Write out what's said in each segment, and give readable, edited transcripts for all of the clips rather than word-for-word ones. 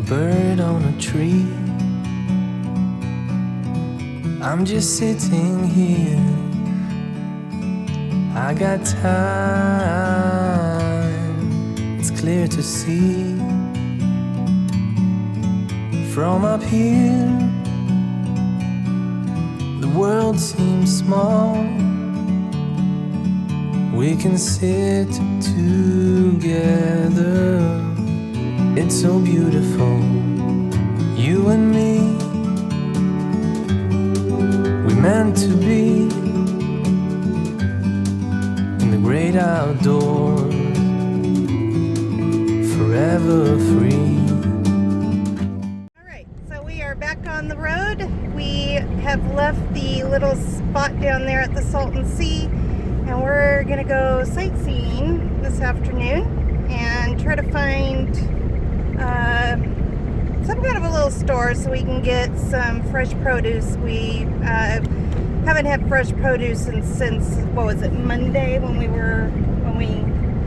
bird on a tree. I'm just sitting here. I got time, it's clear to see. From up here, the world seems small. We can sit together. It's so beautiful, you and me. We meant to be in the great outdoors, forever free. Alright, so we are back on the road. We have left the little spot down there at the Salton Sea, and we're gonna go sightseeing this afternoon and try to find some kind of a little store so we can get some fresh produce. We haven't had fresh produce since what was it, Monday when we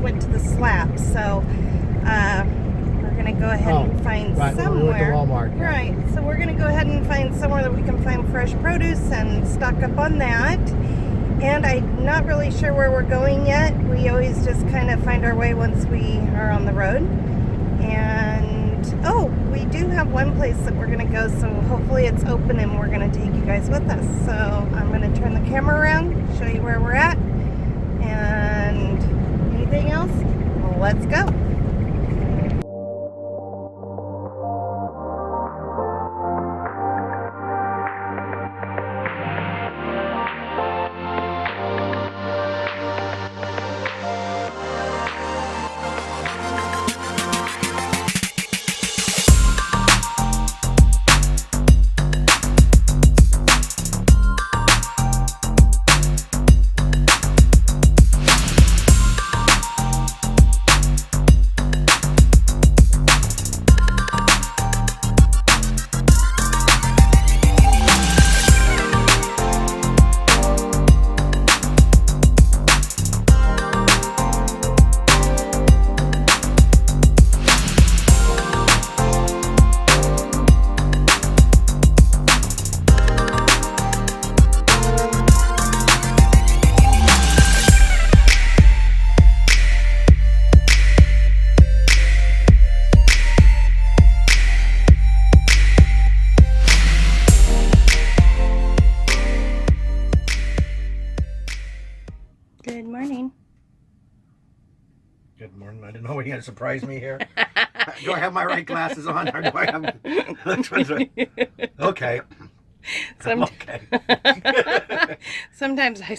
went to the slab. So we're gonna go ahead and find somewhere. We went to Walmart. Yeah. Right. So we're gonna go ahead and find somewhere that we can find fresh produce and stock up on that. And I'm not really sure where we're going yet. We always just kind of find our way once we are on the road. And we do have one place that we're gonna go, so hopefully it's open and we're gonna take you guys with us. So I'm gonna turn the camera around, show you where we're at, and anything else? Well, let's go. Good morning. Good morning. I didn't know you were going to surprise me here. Do I have my right glasses on, or do I have which ones are... Okay. Okay. Sometimes I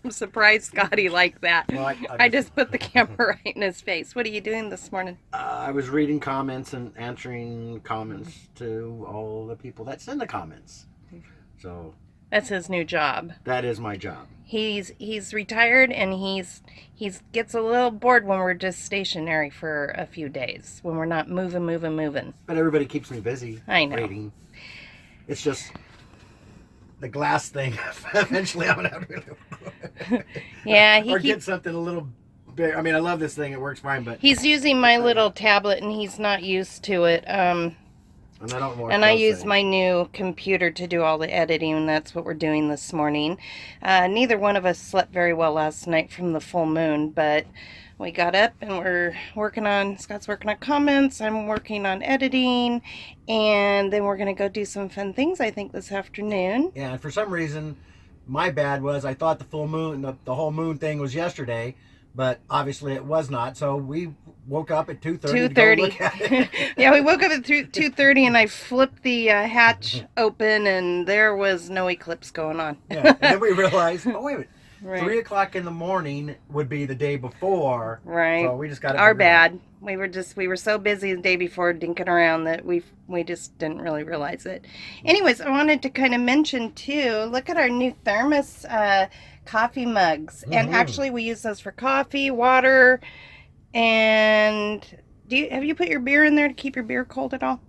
surprise Scotty like that. Well, I just put the camera right in his face. What are you doing this morning? I was reading comments and answering comments to all the people that send the comments. So that's his new job. That is my job. He's retired, and he's gets a little bored when we're just stationary for a few days, when we're not moving. But everybody keeps me busy. I know. Reading. It's just the glass thing. Eventually, I'm gonna have to. Yeah, or get something a little big. I mean, I love this thing; it works fine. But he's using my little tablet, and he's not used to it. And I use my new computer to do all the editing, and that's what we're doing this morning. Neither one of us slept very well last night from the full moon, but we got up and we're Scott's working on comments, I'm working on editing, and then we're going to go do some fun things, I think, this afternoon. Yeah, and for some reason, my bad was I thought the full moon, the whole moon thing was yesterday, but obviously it was not, so we woke up at 2:30 to go look at it. Yeah, we woke up at 2:30 and I flipped the hatch open and there was no eclipse going on. Yeah, and then we realized, oh wait a minute, right. 3 o'clock in the morning would be the day before. Right. So we just got our bad. We were so busy the day before dinking around that we just didn't really realize it. Anyways, I wanted to kind of mention too, look at our new thermos coffee mugs. Mm-hmm. And actually we use those for coffee, water, and have you put your beer in there to keep your beer cold at all?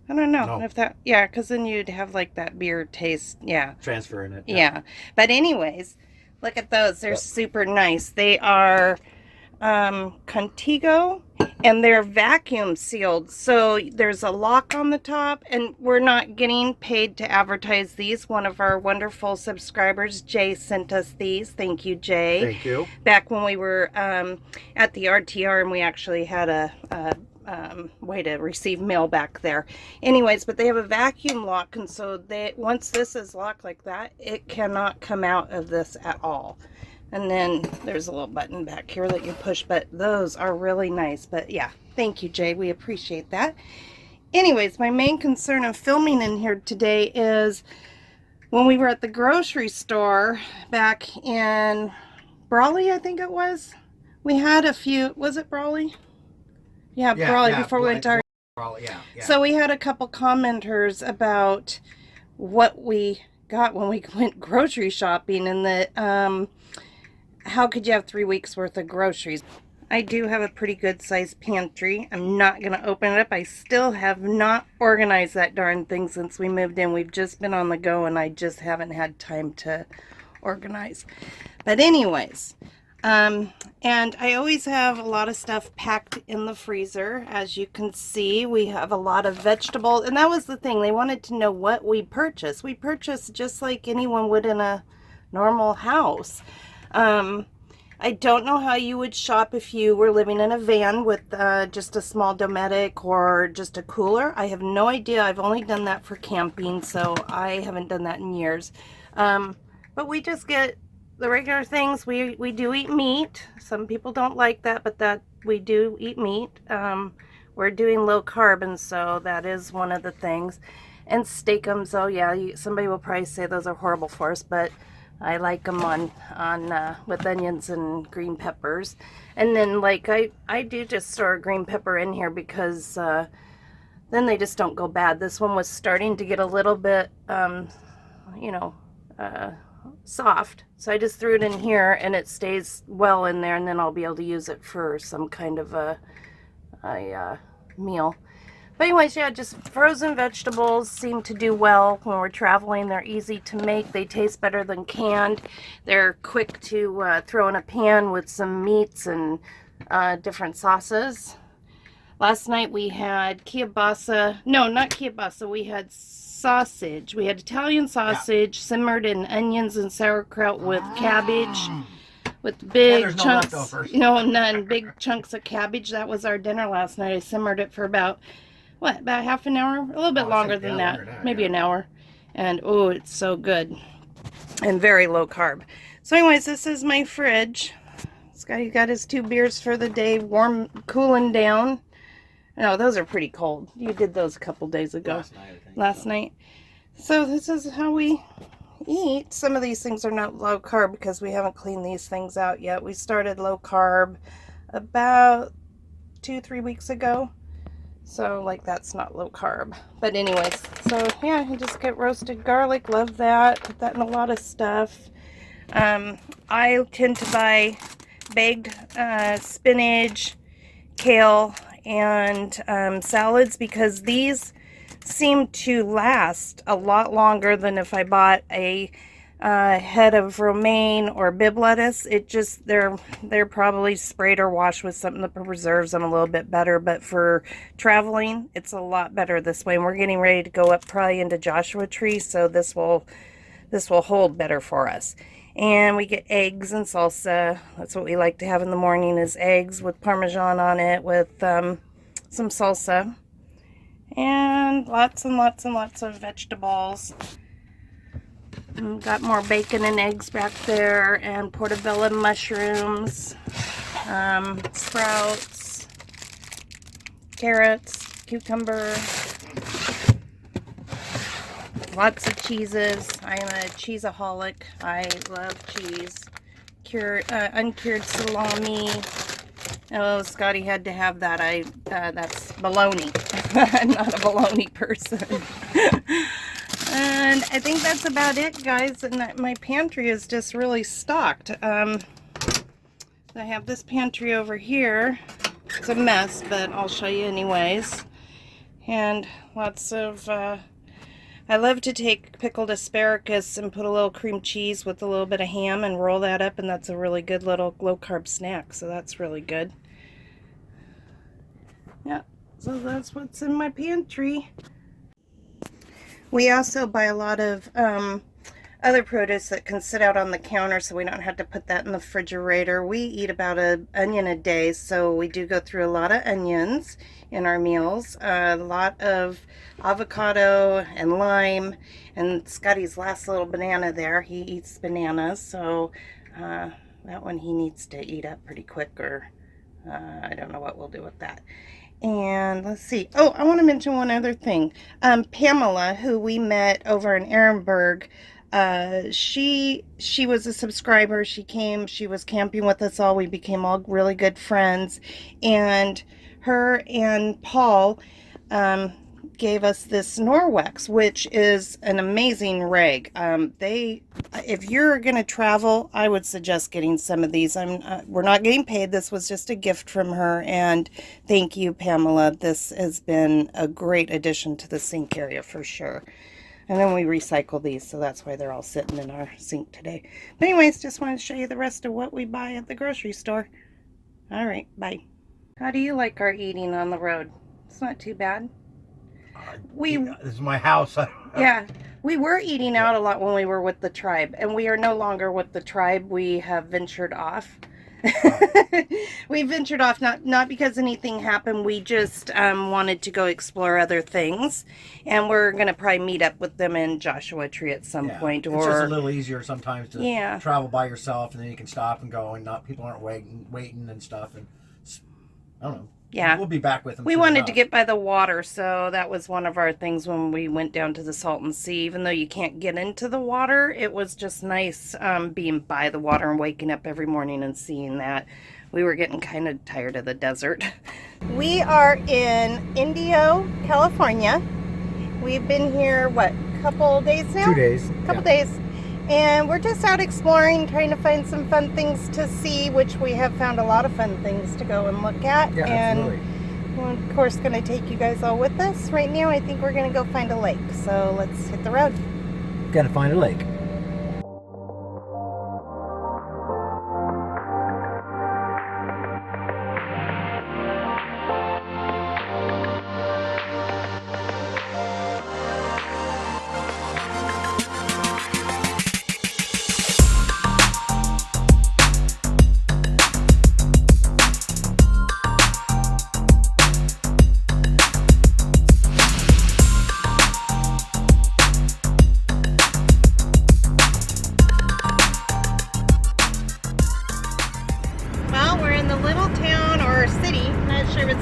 I don't know if that, yeah, because then you'd have like that beer taste, yeah. Transfer in it. Yeah. But anyways, look at those. They're super nice. They are Contigo, and they're vacuum sealed. So there's a lock on the top, and we're not getting paid to advertise these. One of our wonderful subscribers, Jay, sent us these. Thank you, Jay. Thank you. Back when we were at the RTR, and we actually had a way to receive mail back there. Anyways, but they have a vacuum lock, and so they, once this is locked like that, it cannot come out of this at all. And then there's a little button back here that you push, but those are really nice. But yeah, thank you, Jay. We appreciate that. Anyways, my main concern of filming in here today is when we were at the grocery store back in Brawley, I think it was. We had a few, was it Brawley? Yeah, Brawley, before we went to our... Brawley, yeah. So we had a couple commenters about what we got when we went grocery shopping, and that how could you have 3 weeks worth of groceries? I do have a pretty good sized pantry. I'm not going to open it up. I still have not organized that darn thing since we moved in. We've just been on the go, and I just haven't had time to organize. But anyways, and I always have a lot of stuff packed in the freezer. As you can see, we have a lot of vegetables, and that was the thing. They wanted to know what we purchased. We purchased just like anyone would in a normal house. I don't know how you would shop if you were living in a van with just a small Dometic or just a cooler. I have no idea. I've only done that for camping, so I haven't done that in years. But we just get the regular things. We do eat meat. Some people don't like that, but that we do eat meat. We're doing low carb, and so that is one of the things. And steakums, oh yeah, somebody will probably say those are horrible for us, but I like them on with onions and green peppers. And then like I do just store green pepper in here because then they just don't go bad. This one was starting to get a little bit soft, so I just threw it in here, and it stays well in there, and then I'll be able to use it for some kind of a meal. But anyways, yeah, just frozen vegetables seem to do well when we're traveling. They're easy to make. They taste better than canned. They're quick to throw in a pan with some meats and different sauces. Last night we had kielbasa. No, not kielbasa. We had sausage. We had Italian sausage simmered in onions and sauerkraut with cabbage. With big chunks, and big chunks of cabbage. That was our dinner last night. I simmered it for about half an hour? A little bit longer than that. Maybe an hour. And oh, it's so good. And very low carb. So anyways, this is my fridge. Scotty got his 2 beers for the day, warm, cooling down. No, those are pretty cold. You did those a couple days ago. Last night. So this is how we eat. Some of these things are not low carb because we haven't cleaned these things out yet. We started low carb about 2-3 weeks ago. So, like, that's not low carb. But anyways, so, yeah, you just get roasted garlic. Love that. Put that in a lot of stuff. I tend to buy bagged spinach, kale, and salads because these seem to last a lot longer than if I bought a head of romaine or bib lettuce. It just, they're probably sprayed or washed with something that preserves them a little bit better, but for traveling it's a lot better this way. And we're getting ready to go up probably into Joshua Tree, so this will hold better for us. And we get eggs and salsa. That's what we like to have in the morning, is eggs with Parmesan on it with some salsa, and lots and lots and lots of vegetables. Got more bacon and eggs back there, and portobello mushrooms, sprouts, carrots, cucumber, lots of cheeses. I am a cheeseaholic. I love cheese. Uncured salami. Oh, Scotty had to have that. That's bologna. I'm not a bologna person. And I think that's about it, guys. And my pantry is just really stocked. I have this pantry over here. It's a mess, but I'll show you anyways. And lots of, I I love to take pickled asparagus and put a little cream cheese with a little bit of ham and roll that up, and that's a really good little low-carb snack, so that's really good. Yeah, so that's what's in my pantry. We also buy a lot of other produce that can sit out on the counter, so we don't have to put that in the refrigerator. We eat about an onion a day, so we do go through a lot of onions in our meals. A lot of avocado and lime, and Scotty's last little banana there. He eats bananas, so that one he needs to eat up pretty quick, or I don't know what we'll do with that. And let's see. Oh, I want to mention one other thing. Pamela, who we met over in Ehrenberg, she was a subscriber. She came, she was camping with us all. We became all really good friends. And her and Paul gave us this Norwex, which is an amazing rag. If you're going to travel, I would suggest getting some of these. We're not getting paid. This was just a gift from her, and thank you, Pamela. This has been a great addition to the sink area for sure. And then we recycle these, so that's why they're all sitting in our sink today. But anyways, just wanted to show you the rest of what we buy at the grocery store. All right, bye. How do you like our eating on the road? It's not too bad. This is my house. Yeah, we were eating out a lot when we were with the tribe, and we are no longer with the tribe. We have ventured off. We ventured off not because anything happened. We just wanted to go explore other things, and we're gonna probably meet up with them in Joshua Tree at some point. It's just a little easier sometimes to travel by yourself, and then you can stop and go, and people aren't waiting and stuff. And I don't know. Yeah, we'll be back with them. We wanted to get by the water, so that was one of our things when we went down to the Salton Sea. Even though you can't get into the water, it was just nice being by the water and waking up every morning and seeing that. We were getting kind of tired of the desert. We are in Indio, California. We've been here, what, a couple days now? 2 days. Couple days. And we're just out exploring, trying to find some fun things to see, which we have found a lot of fun things to go and look at. Yeah, and absolutely. we're, of course, going to take you guys all with us. Right now, I think we're going to go find a lake. So let's hit the road. Gotta find a lake.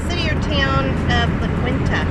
City or town of La Quinta.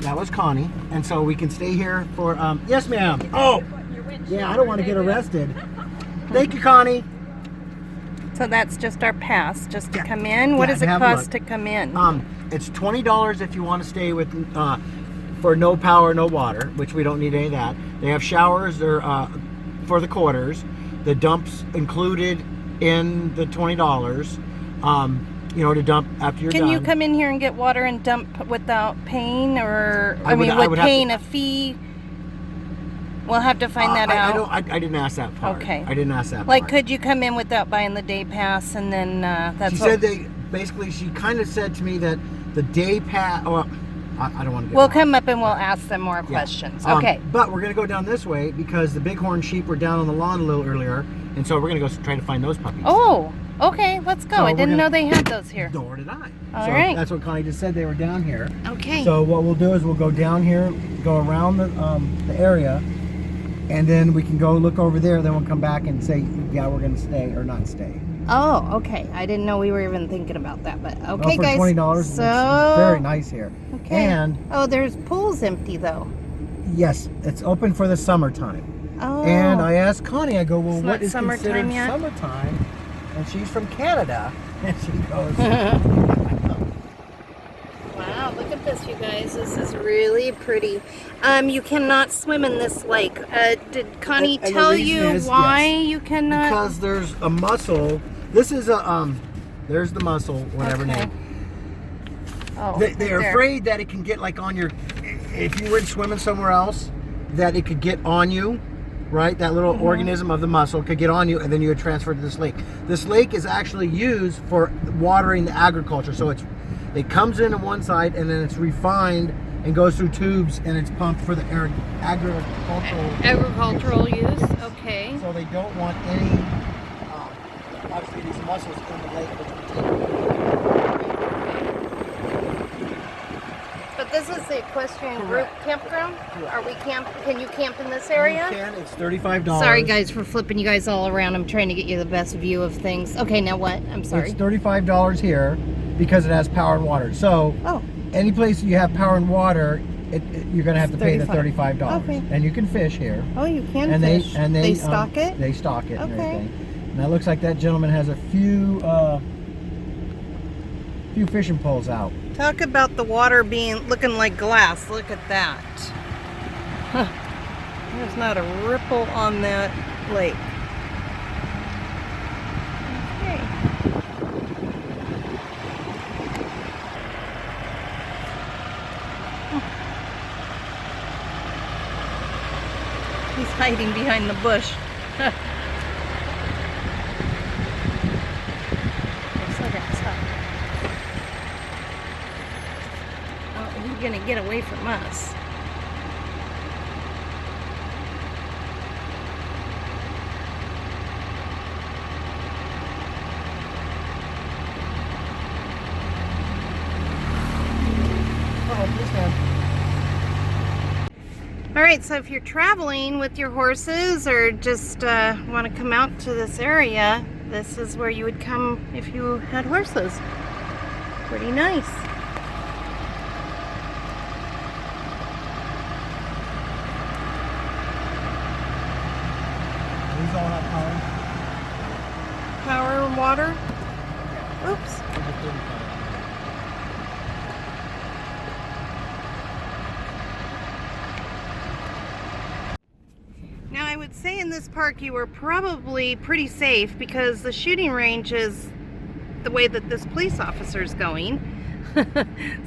That was Connie, and so we can stay here for, yes ma'am. Oh, yeah, I don't want to get arrested. Thank you, Connie. So that's just our pass, just to come in. What does it cost to come in? It's $20 if you want to stay with, for no power, no water, which we don't need any of that. They have showers or for the quarters. The dump's included in the $20. You know, to dump after you're done. Can you come in here and get water and dump without paying, or with paying a fee? We'll have to find that out. I didn't ask that part. Okay. I didn't ask that part. Like, could you come in without buying the day pass, and then that's? She said she kind of said to me that the day pass. Well, I don't want to. We'll come up and we'll ask them more questions. Okay. But we're gonna go down this way because the bighorn sheep were down on the lawn a little earlier, and so we're gonna go try to find those puppies. Oh. Okay, let's go. So I we're didn't gonna- know they had those here. Nor did I. All So right. that's what Connie just said. They were down here. Okay. So what we'll do is we'll go down here, go around the area, and then we can go look over there. Then we'll come back and say, yeah, we're going to stay or not stay. Oh, okay. I didn't know we were even thinking about that, but okay, for guys. $20, So it's very nice here. Okay. And oh, there's pools empty though. yes, it's open for the summertime. Oh. And I asked Connie, I go, well, It's what not is summertime considered yet? summertime? And she's from Canada, and she goes, Wow, look at this, you guys. This is really pretty. You cannot swim in this lake. Did Connie And the tell reason you is, why yes, you cannot? because there's a mussel. This is a there's the mussel, whatever Okay. name. Oh, They're right there. afraid that it can get like on your, if you were swimming somewhere else, that it could get on you, right? That little organism of the mussel could get on you, and then you would transfer to this lake. This lake is actually used for watering the agriculture. So it comes in on one side, and then it's refined and goes through tubes, and it's pumped for the Agricultural use. Okay. So they don't want any, obviously these mussels in the lake, which would But this is the equestrian group Correct. campground. Correct. Are we Can you camp in this area? You can, it's $35. Sorry, guys, for flipping you guys all around. I'm trying to get you the best view of things. Okay, now what? I'm sorry. It's $35 here because it has power and water. So Oh. any place you have power and water, you're going to have to pay the $35. $35. Okay. And you can fish here. Oh, you can And fish. they stock it? They stock it and Okay. everything. And that looks like that gentleman has a few fishing poles out. Talk about the water looking like glass. Look at that. Huh. There's not a ripple on that lake. Okay. He's hiding behind the bush. Slow down, stop. Oh, he's gonna get away from us. All right, so if you're traveling with your horses or just want to come out to this area, this is where you would come if you had horses. Pretty nice. These all have power. Power and water. Oops. Now I would say in this park you were probably pretty safe because the shooting range is the way that this police officer is going.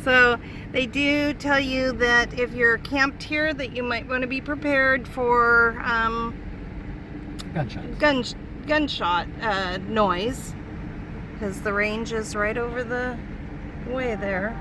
So they do tell you that if you're camped here that you might want to be prepared for gunshot noise because the range is right over the way there.